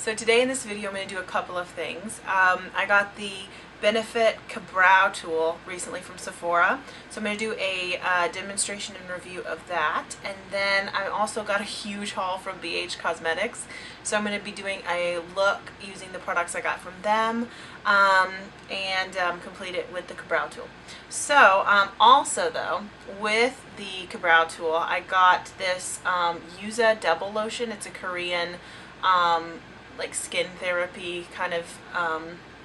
So today in this video I'm going to do a couple of things. I got the Benefit Brow Tool recently from Sephora, so I'm going to do a demonstration and review of that. And then I also got a huge haul from BHCosmetics, so I'm going to be doing a look using the products I got from them and complete it with the Brow Tool. So also though, with the Brow Tool I got this Yuza Double Lotion. It's a Korean like skin therapy kind of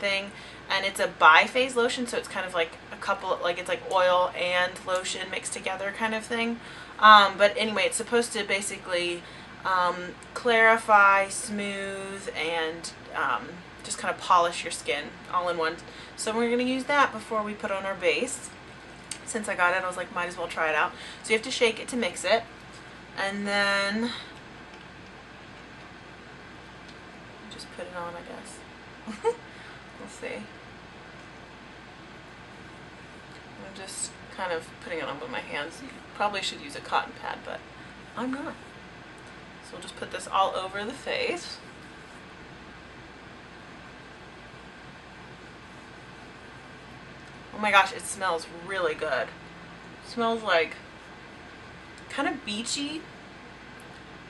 thing, and it's a bi-phase lotion, so it's kind of like a couple, like it's like oil and lotion mixed together kind of thing. But anyway, it's supposed to basically clarify, smooth, and just kind of polish your skin all in one. So we're going to use that before we put on our base. Since I got it, I was like, might as well try it out. So you have to shake it to mix it, and then just put it on, I guess. We'll see. I'm just kind of putting it on with my hands. You probably should use a cotton pad, but I'm not. So we'll just put this all over the face. Oh my gosh, it smells really good. It smells like kind of beachy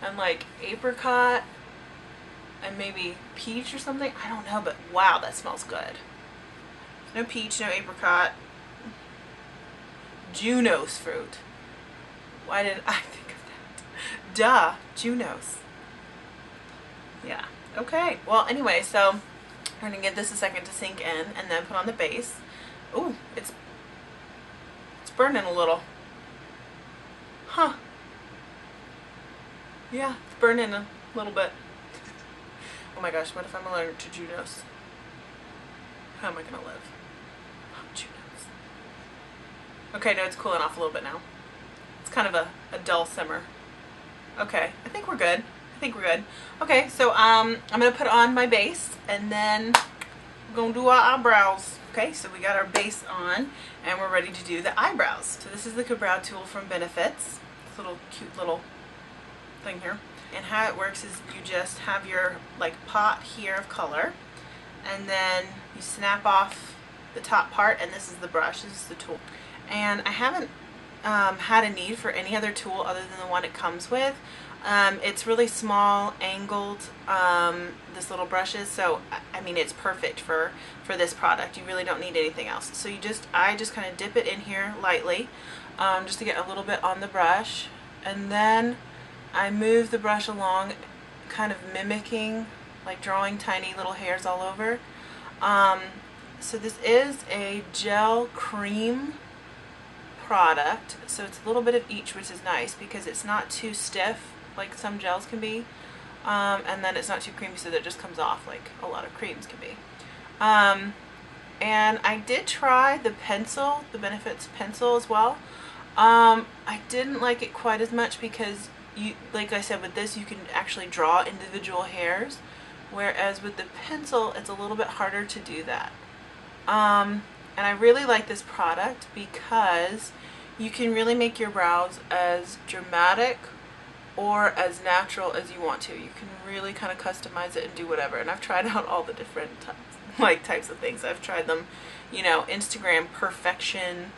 and like apricot and maybe peach or something. I don't know, but wow, that smells good. No peach, no apricot. Junos fruit. Why did I think of that? Duh, Junos. Yeah, okay. Well, anyway, so we're gonna give this a second to sink in and then put on the base. Ooh, it's burning a little. Huh. Yeah, it's burning a little bit. Oh my gosh, what if I'm allergic to Junos? How am I gonna live? Oh, Junos. Okay, no, it's cooling off a little bit now. It's kind of a dull simmer. Okay, I think we're good. Okay, so I'm gonna put on my base and then we're gonna do our eyebrows. Okay, so we got our base on and we're ready to do the eyebrows. So this is the Brow Tool from Benefits. This little cute little thing here. And how it works is you just have your like pot here of color, and then you snap off the top part, and this is the brush, this is the tool. And I haven't had a need for any other tool other than the one it comes with. It's really small, angled, this little brushes, so I mean it's perfect for this product. You really don't need anything else. So I just kind of dip it in here lightly, just to get a little bit on the brush, and then I move the brush along, kind of mimicking, like drawing tiny little hairs all over. So this is a gel cream product, so it's a little bit of each, which is nice because it's not too stiff like some gels can be, and then it's not too creamy, so that it just comes off like a lot of creams can be. And I did try the pencil, the Benefits pencil as well. I didn't like it quite as much because like I said, with this you can actually draw individual hairs, whereas with the pencil it's a little bit harder to do that. And I really like this product because you can really make your brows as dramatic or as natural as you want to. You can really kind of customize it and do whatever. And I've tried out all the different types of things. I've tried them, you know, Instagram perfection,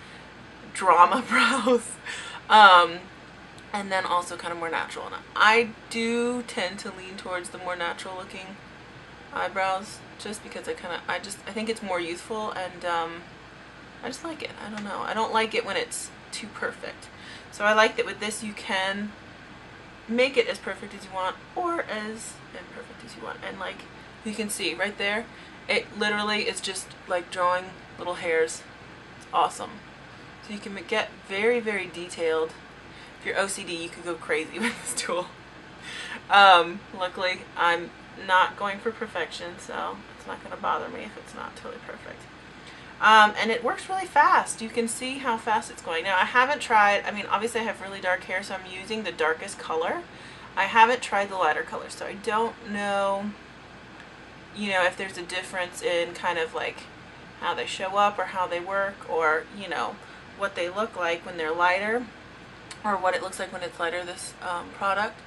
drama brows, and then also kind of more natural. And I do tend to lean towards the more natural looking eyebrows, just because I think it's more youthful, and I just like it. I don't know. I don't like it when it's too perfect. So I like that with this you can make it as perfect as you want or as imperfect as you want. And like you can see right there, it literally is just like drawing little hairs. It's awesome. So you can get very, very detailed. If you're OCD, you could go crazy with this tool. Luckily, I'm not going for perfection, so it's not going to bother me if it's not totally perfect. And it works really fast. You can see how fast it's going. Now, I haven't tried, I mean, obviously I have really dark hair, so I'm using the darkest color. I haven't tried the lighter color, so I don't know, you know, if there's a difference in kind of like how they show up or how they work, or, you know, what they look like when they're lighter, or what it looks like when it's lighter, this product.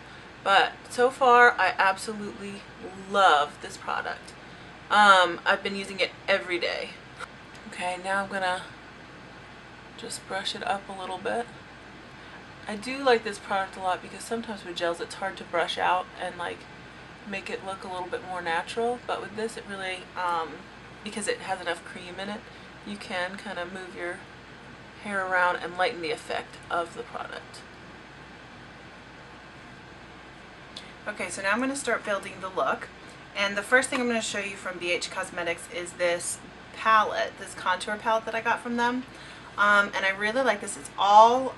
But so far, I absolutely love this product. I've been using it every day. Okay, now I'm gonna just brush it up a little bit. I do like this product a lot because sometimes with gels it's hard to brush out and like make it look a little bit more natural, but with this it really, because it has enough cream in it, you can kind of move your hair around and lighten the effect of the product. Okay, so now I'm going to start building the look, and the first thing I'm going to show you from BH Cosmetics is this palette, this contour palette that I got from them, and I really like this. It's all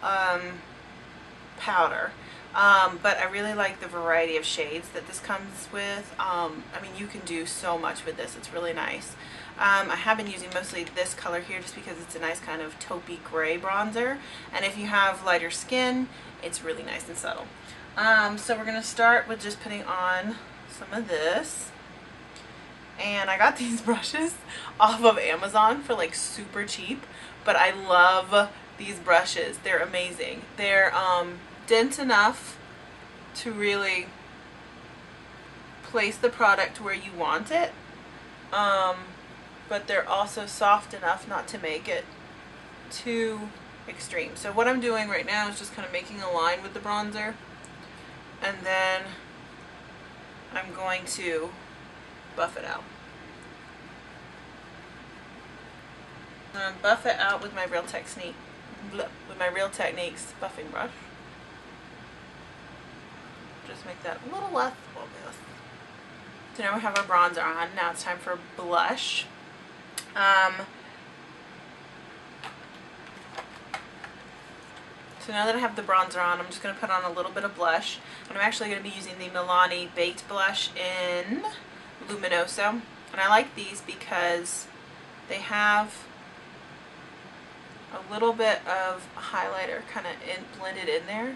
powder, but I really like the variety of shades that this comes with. I mean, you can do so much with this. It's really nice. I have been using mostly this color here just because it's a nice kind of taupey gray bronzer, and if you have lighter skin, it's really nice and subtle. So we're going to start with just putting on some of this. And I got these brushes off of Amazon for like super cheap, but I love these brushes. They're amazing. They're dense enough to really place the product where you want it, but they're also soft enough not to make it too extreme. So what I'm doing right now is just kind of making a line with the bronzer, and then I'm going to buff it out. I'm going to buff it out with my Real Techniques buffing brush. Just make that a little less obvious. So now we have our bronzer on. Now it's time for blush. So now that I have the bronzer on, I'm just going to put on a little bit of blush. And I'm actually going to be using the Milani Baked Blush in Luminoso. And I like these because they have a little bit of highlighter kind of blended in there,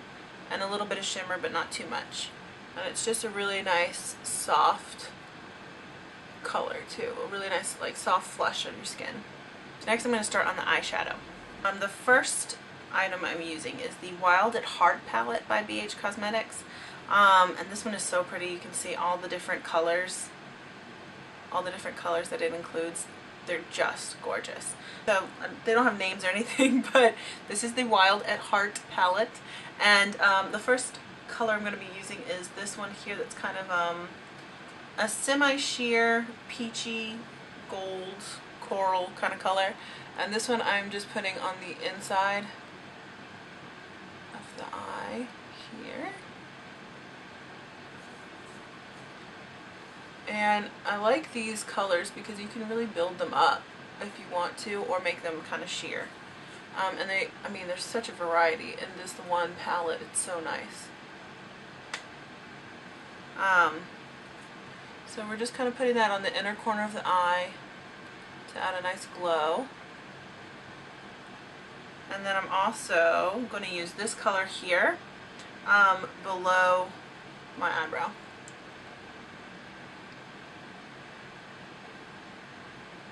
and a little bit of shimmer, but not too much. And it's just a really nice soft color too. A really nice like soft flush on your skin. So next I'm going to start on the eyeshadow. The first item I'm using is the Wild at Heart palette by BH Cosmetics. And this one is so pretty. You can see all the different colors. All the different colors that it includes. They're just gorgeous. So they don't have names or anything, but this is the Wild at Heart palette. And the first color I'm going to be using is this one here that's kind of a semi-sheer peachy gold coral kind of color. And this one I'm just putting on the inside of the eye here. And I like these colors because you can really build them up if you want to, or make them kind of sheer. And I mean, there's such a variety in this one palette. It's so nice. So we're just kind of putting that on the inner corner of the eye to add a nice glow. And then I'm also going to use this color here below my eyebrow.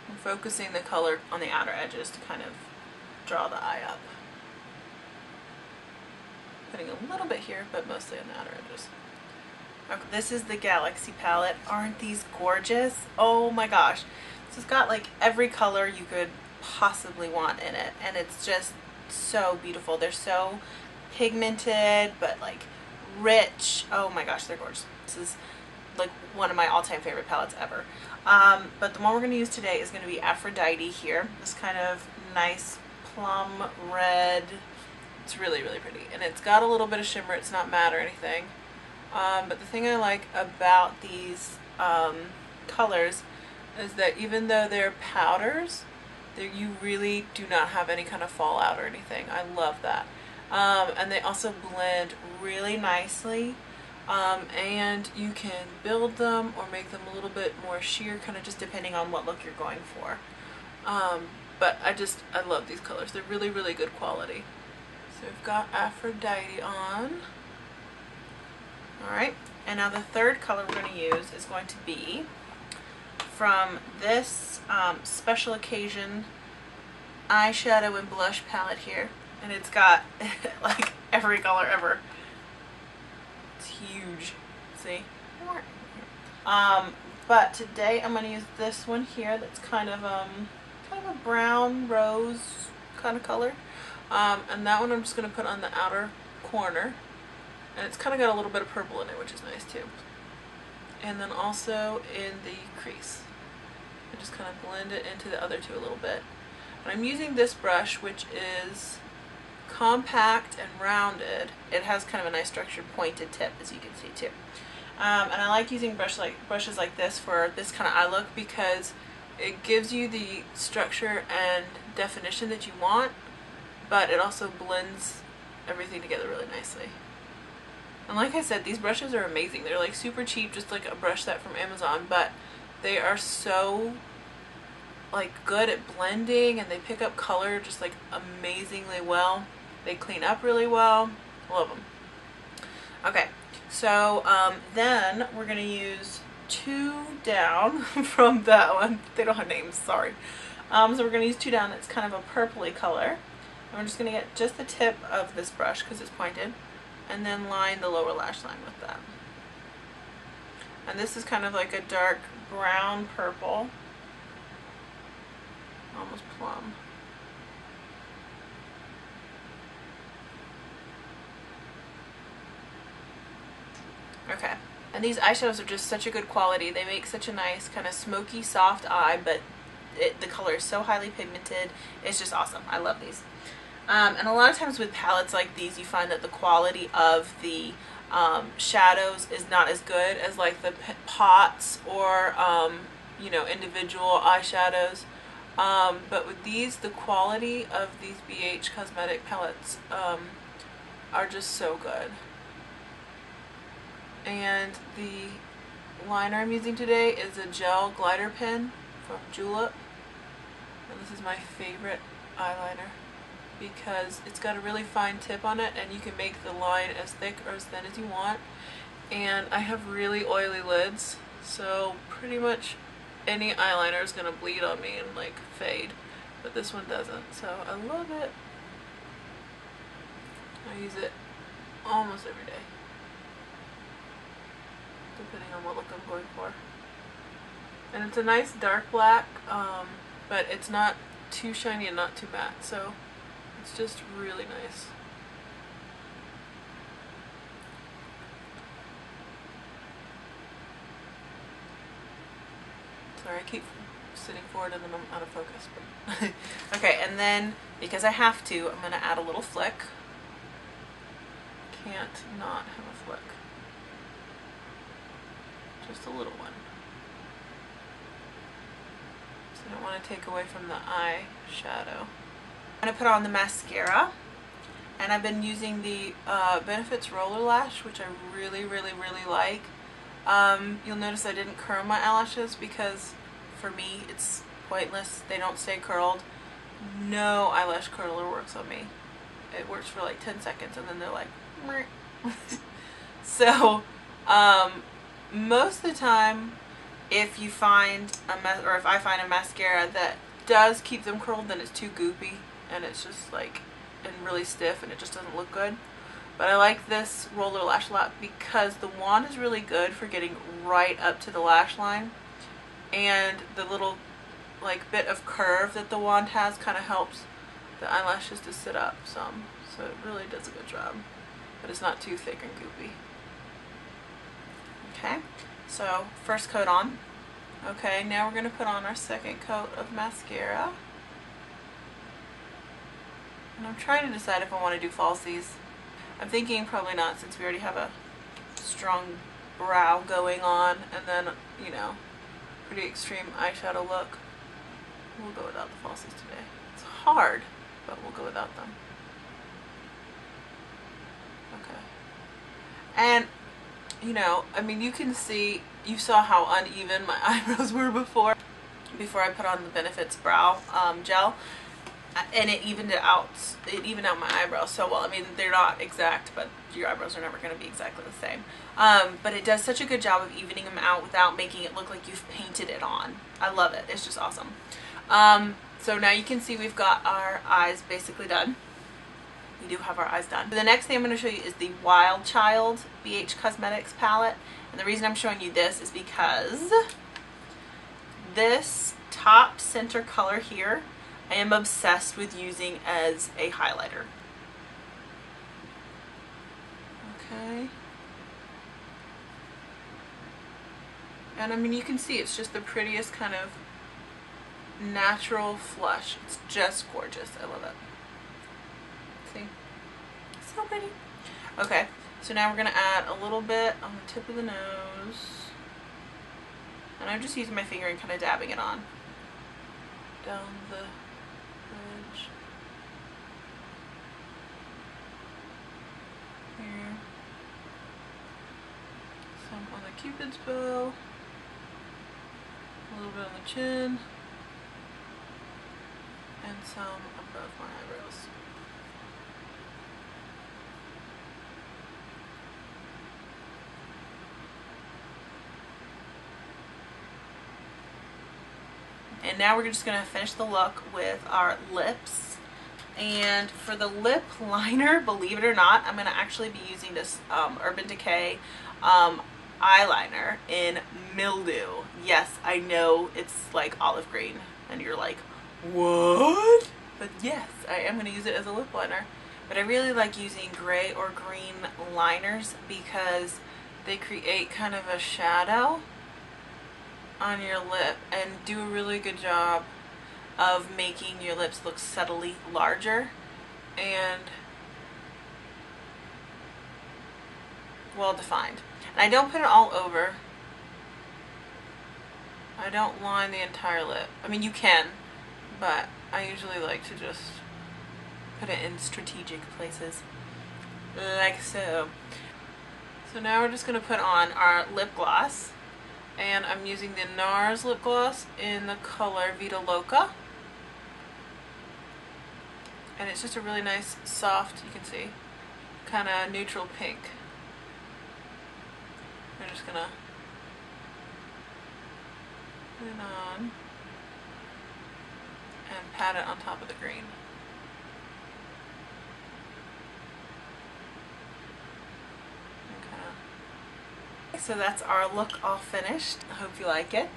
I'm focusing the color on the outer edges to kind of draw the eye up. Putting a little bit here, but mostly on the outer edges. Okay, this is the Galaxy palette. Aren't these gorgeous? Oh my gosh. This has got like every color you could possibly want in it, and it's just so beautiful. They're so pigmented, but like rich. Oh my gosh, they're gorgeous. This is like one of my all-time favorite palettes ever. But the one we're going to use today is going to be Aphrodite here. This kind of nice plum red. It's really, really pretty. And it's got a little bit of shimmer. It's not matte or anything. But the thing I like about these colors is that even though they're powders, you really do not have any kind of fallout or anything. I love that. And they also blend really nicely. And you can build them or make them a little bit more sheer, kind of just depending on what look you're going for. But I love these colors. They're really, really good quality. So we've got Aphrodite on. Alright, and now the third color we're going to use is going to be from this Special Occasion eyeshadow and blush palette here. And it's got like every color ever. It's huge. See? But today I'm going to use this one here that's kind of a brown rose kind of color. And that one I'm just going to put on the outer corner. And it's kind of got a little bit of purple in it, which is nice too. And then also in the crease. I just kind of blend it into the other two a little bit. And I'm using this brush, which is compact and rounded. It has kind of a nice structured pointed tip, as you can see too. And I like using brushes like this for this kind of eye look because it gives you the structure and definition that you want, but it also blends everything together really nicely. And like I said, these brushes are amazing. They're like super cheap, just like a brush set from Amazon, but they are so like good at blending, and they pick up color just like amazingly well. They clean up really well. Love them. Okay, so then we're gonna use two down from that one. They don't have names, sorry. So we're gonna use two down. That's kind of a purpley color. And we're just gonna get just the tip of this brush because it's pointed, and then line the lower lash line with that. And this is kind of like a dark brown purple, almost plum. Okay, and these eyeshadows are just such a good quality. They make such a nice kind of smoky, soft eye, but the color is so highly pigmented. It's just awesome. I love these. And a lot of times with palettes like these, you find that the quality of the shadows is not as good as like the pots or you know, individual eyeshadows. But with these, the quality of these BH cosmetic palettes are just so good. And the liner I'm using today is a gel glider pen from Julep. And this is my favorite eyeliner because it's got a really fine tip on it, and you can make the line as thick or as thin as you want. And I have really oily lids, so pretty much any eyeliner is going to bleed on me and like fade, but this one doesn't, so I love it. I use it almost every day, depending on what look I'm going for. And it's a nice dark black, but it's not too shiny and not too matte, so it's just really nice. Sorry, I keep sitting forward and then I'm out of focus. But okay, and then because I have to, I'm going to add a little flick. Can't not have a flick. Just a little one. So I don't want to take away from the eyeshadow. I'm going to put on the mascara. And I've been using the Benefits Roller Lash, which I really like. You'll notice I didn't curl my eyelashes because for me it's pointless. They don't stay curled. No eyelash curler works on me. It works for like 10 seconds and then they're like meh. So most of the time if you find or if I find a mascara that does keep them curled, then it's too goopy and it's just like and really stiff and it just doesn't look good. But I like this roller lash a lot because the wand is really good for getting right up to the lash line, and the little like bit of curve that the wand has kind of helps the eyelashes to sit up some, so it really does a good job, but it's not too thick and goopy. Okay, so first coat on. Okay, now we're going to put on our second coat of mascara, and I'm trying to decide if I want to do falsies. I'm thinking probably not, since we already have a strong brow going on, and then, you know, pretty extreme eyeshadow look. We'll go without the falsies today. It's hard, but we'll go without them. Okay. And, you know, I mean, you can see, you saw how uneven my eyebrows were before I put on the Benefits Brow Gel. And it evened out my eyebrows so well. I mean, they're not exact, but your eyebrows are never going to be exactly the same. But it does such a good job of evening them out without making it look like you've painted it on. I love it. It's just awesome. So now you can see we've got our eyes basically done. we do have our eyes done. The next thing I'm going to show you is the Wild Child BH Cosmetics palette. And the reason I'm showing you this is because this top center color here, I am obsessed with using as a highlighter. Okay. And I mean, you can see it's just the prettiest kind of natural flush. It's just gorgeous. I love it. See? So pretty. Okay, so now we're going to add a little bit on the tip of the nose. And I'm just using my finger and kind of dabbing it on. Down the ridge. Here. Some on the Cupid's bow. A little bit on the chin. And some above my eyebrows. And now we're just going to finish the look with our lips. And for the lip liner, believe it or not, I'm going to actually be using this Urban Decay eyeliner in Mildew. Yes, I know it's like olive green and you're like, what? But yes, I am going to use it as a lip liner. But I really like using gray or green liners because they create kind of a shadow on your lip and do a really good job of making your lips look subtly larger and well defined. And I don't put it all over. I don't line the entire lip. I mean, you can, but I usually like to just put it in strategic places like so. So now we're just going to put on our lip gloss. And I'm using the NARS lip gloss in the color Vita Loca. And it's just a really nice, soft, you can see, kind of neutral pink. I'm just going to put it on and pat it on top of the green. So that's our look all finished. I hope you like it.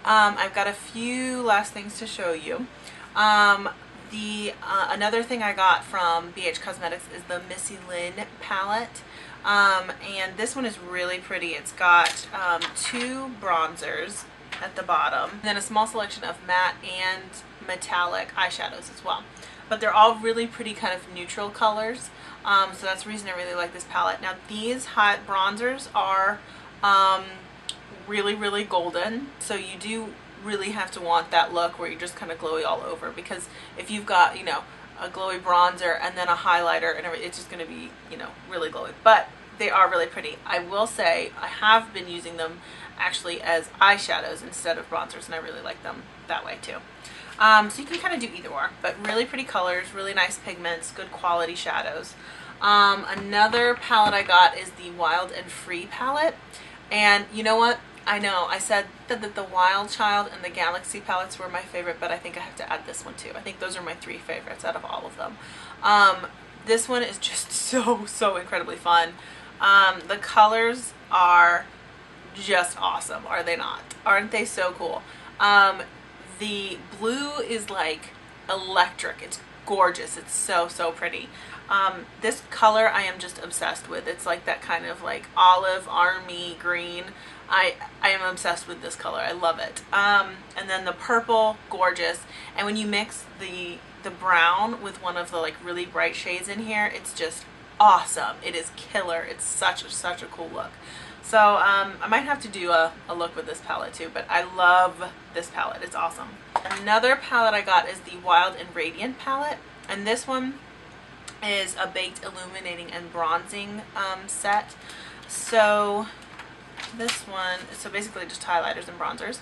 I've got a few last things to show you. Another thing I got from BHCosmetics is the Missy Lynn palette. And this one is really pretty. It's got 2 bronzers at the bottom, and then a small selection of matte and metallic eyeshadows as well. But they're all really pretty kind of neutral colors. So that's the reason I really like this palette. Now these hot bronzers are really, really golden. So you do really have to want that look where you're just kind of glowy all over, because if you've got, you know, a glowy bronzer and then a highlighter and everything, it's just going to be, you know, really glowy. But they are really pretty. I will say I have been using them actually as eyeshadows instead of bronzers, and I really like them that way too. So you can kind of do either or, but really pretty colors, really nice pigments, good quality shadows. Another palette I got is the Wild and Free palette. And you know what? I know I said that the Wild Child and the Galaxy palettes were my favorite, but I think I have to add this one too. I think those are my 3 favorites out of all of them. This one is just so incredibly fun. The colors are just awesome, are they not? Aren't they so cool? The blue is like electric. It's gorgeous. It's so pretty. This color I am just obsessed with. It's like that kind of like olive army green. I am obsessed with this color. I love it. And then the purple, gorgeous. And when you mix the brown with one of the like really bright shades in here, it's just awesome. It is killer. It's such a cool look. So I might have to do a look with this palette too, but I love this palette. It's awesome. Another palette I got is the Wild and Radiant palette, and this one is a baked illuminating and bronzing set. So this one, so basically just highlighters and bronzers.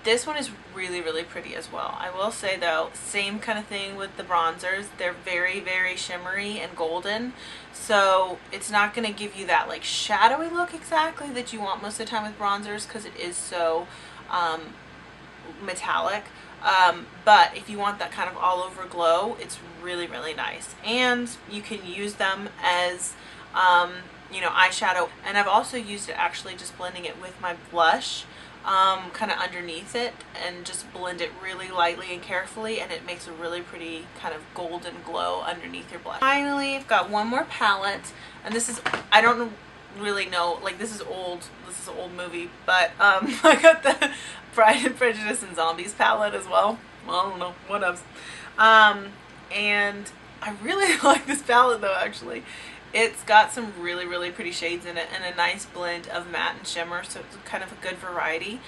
This one is really pretty as well. I will say though, same kind of thing with the bronzers. They're very shimmery and golden. So it's not going to give you that like shadowy look exactly that you want most of the time with bronzers, because it is so metallic. But if you want that kind of all over glow, it's really, really nice. And you can use them as, you know, eyeshadow. And I've also used it actually just blending it with my blush, kind of underneath it, and just blend it really lightly and carefully, and it makes a really pretty kind of golden glow underneath your blush. Finally, I've got one more palette, and this is, I don't really know, like this is an old movie, but I got the Pride, Prejudice, and Zombies palette as well. Well, I don't know, what else. And I really like this palette though, actually. It's got some really, really pretty shades in it and a nice blend of matte and shimmer, so it's kind of a good variety.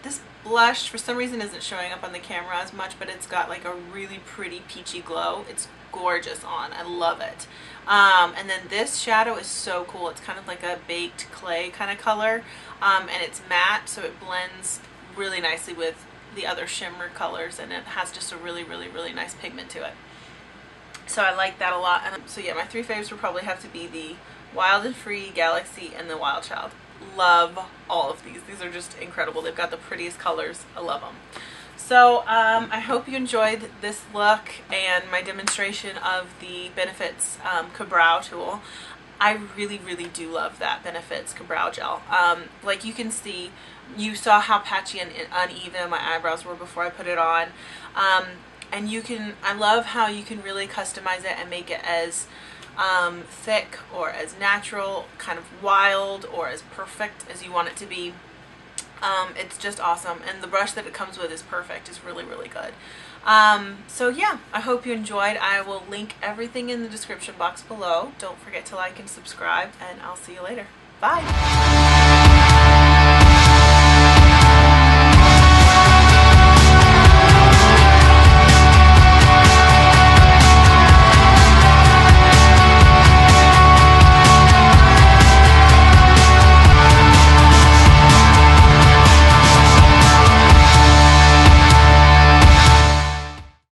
This blush for some reason isn't showing up on the camera as much, but it's got like a really pretty peachy glow. It's gorgeous on. I love it. And then this shadow is so cool. It's kind of like a baked clay kind of color, and it's matte, so it blends really nicely with the other shimmer colors, and it has just a really, really, really nice pigment to it. So I like that a lot. And so yeah, my three faves would probably have to be the Wild and Free, Galaxy, and the Wild Child. Love all of these. These are just incredible. They've got the prettiest colors. I love them. So I hope you enjoyed this look and my demonstration of the Benefits Ka-Brow tool. I really, really do love that Benefits Ka-Brow gel. Like you can see, you saw how patchy and uneven my eyebrows were before I put it on. And you can, I love how you can really customize it and make it as thick or as natural, kind of wild, or as perfect as you want it to be. It's just awesome, and the brush that it comes with is perfect. It's really, really good. So yeah, I hope you enjoyed. I will link everything in the description box below. Don't forget to like and subscribe, and I'll see you later. Bye!